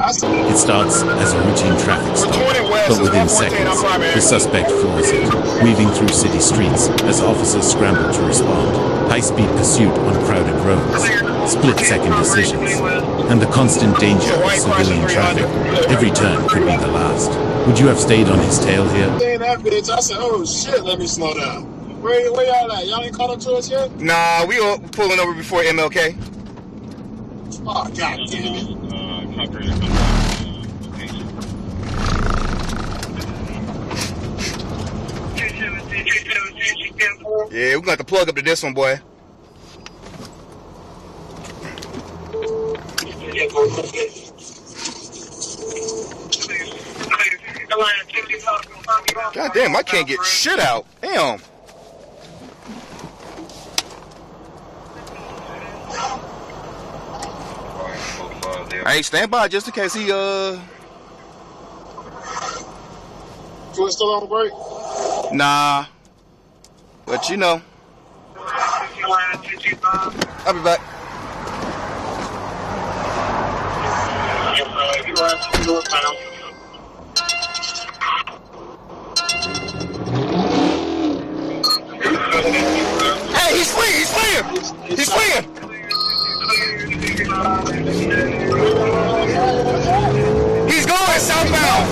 It starts as a routine traffic stop, but within seconds, the suspect floors it, weaving through city streets as officers scramble to respond. High-speed pursuit on crowded roads, split-second decisions, and the constant danger of civilian traffic. Every turn could be the last. Would you have stayed on his tail here? I said, oh shit, let me slow down. Where y'all at? Y'all ain't caught up to us yet? Nah, we were pulling over before MLK. Oh, god damn it. Yeah, we're gonna have to plug up to this one, boy. God damn, I can't get shit out. Damn. Hey, stand by just in case he Foot still on break? Nah. But you know. I'll be back. Hey, he's fleeing! He's fleeing! He's fleeing! He's going southbound!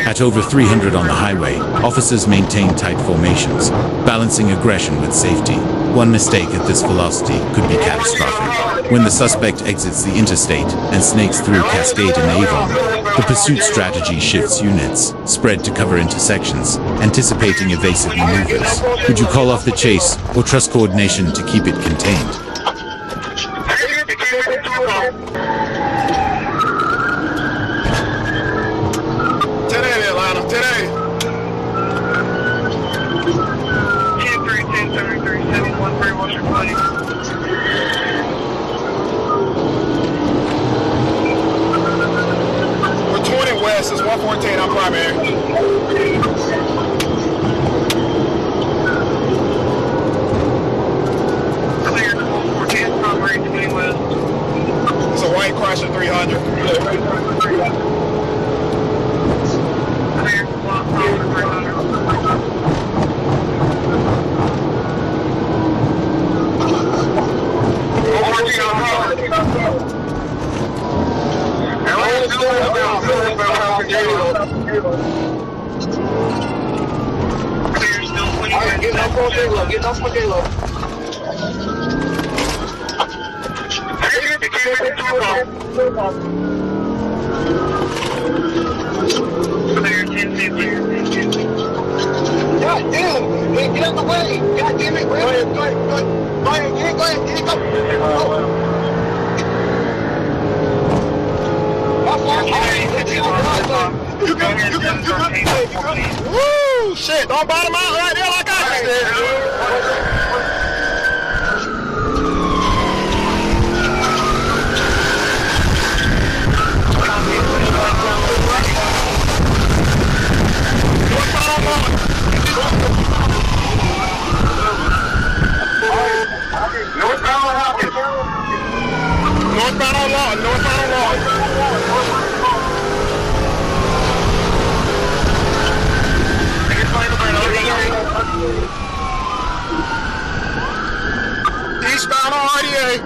At over 300 on the highway, officers maintain tight formations, balancing aggression with safety. One mistake at this velocity could be catastrophic. When the suspect exits the interstate and snakes through Cascade and Avon, the pursuit strategy shifts units, spread to cover intersections, anticipating evasive maneuvers. Would you call off the chase or trust coordination to keep it contained? We're 20 west, it's 114 on primary. Clear 114 primary 20 west. It's a white Chrysler 300. Clear 114 Get off my J-Lo. God damn! Hey, get out the way! God damn it! Go ahead, go ahead, go ahead, go ahead, go ahead. You can. Woo! Shit, don't bottom out right there like I did. Northbound on Law. Eastbound on RDA.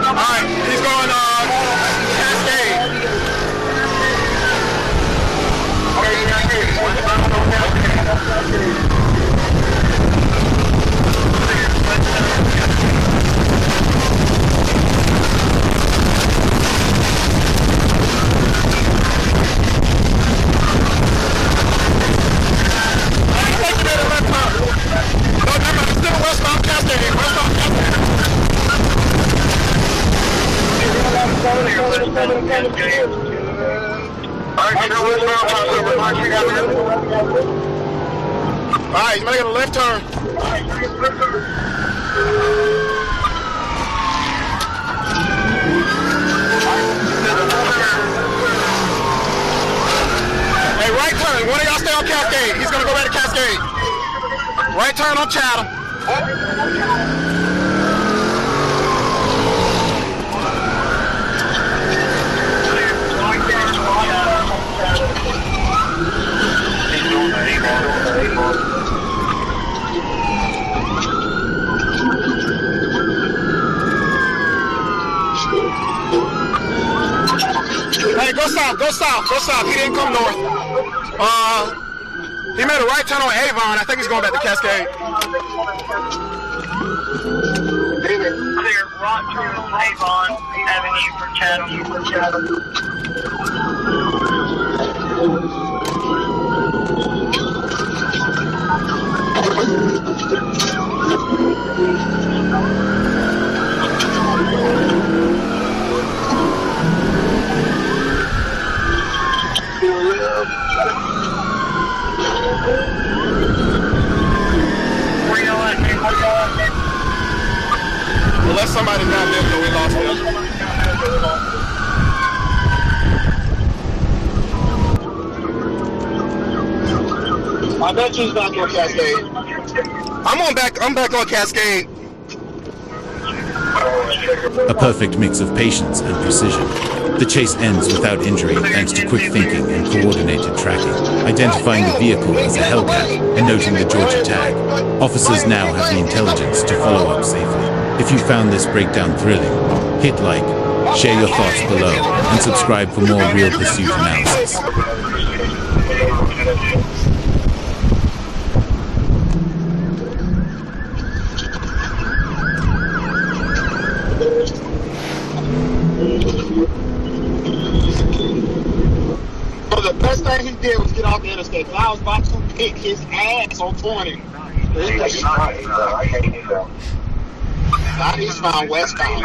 Alright, he's going Cascade. Alright, he's making a left turn. Hey, right turn. One of y'all stay on on Cascade. He's gonna go back to Cascade. Right turn on Chatham. Hey, go south, go south, go south. He didn't come north. He made a right turn on Avon. I think he's going back to Cascade. Clear, right turn on Avon Avenue for Chatham. Unless somebody's not there, so we lost him. I bet you's back on Cascade. I'm back on Cascade. A perfect mix of patience and precision. The chase ends without injury thanks to quick thinking and coordinated tracking, identifying the vehicle as a Hellcat and noting the Georgia tag. Officers now have the intelligence to follow up safely. If you found this breakdown thrilling, hit like, share your thoughts below, and subscribe for more real pursuit analysis. The best thing he did was get off the interstate. I was about to kick his ass on 20. Not eastbound, westbound.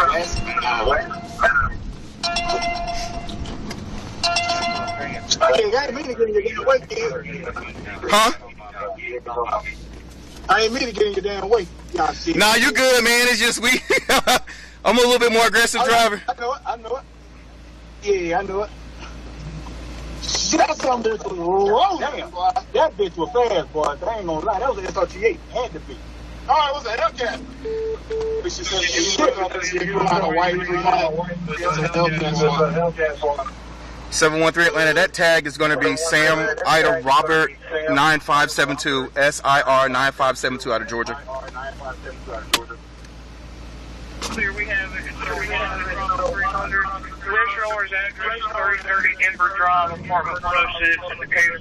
Hey, I ain't mean to get in your damn way, kid. Huh? I ain't mean to get in your damn way. Y'all shit. Nah, you good, man. It's just we. I'm a little bit more aggressive driver. I know it. Yeah, I know it. That some bitch was rolling, boy. That bitch was fast, boy. I ain't gonna lie. That was an SRT8. Had to be. Oh, it was a Hellcat. But she said she had a white. It was a Hellcat. 713 Atlanta. That tag is going to be Sam Ida Robert 9572 SIR 9572 out of Georgia. Clear, we have it. We have it from 300. The register owner's address 3030 Denver Drive, apartment 106 in Decatur.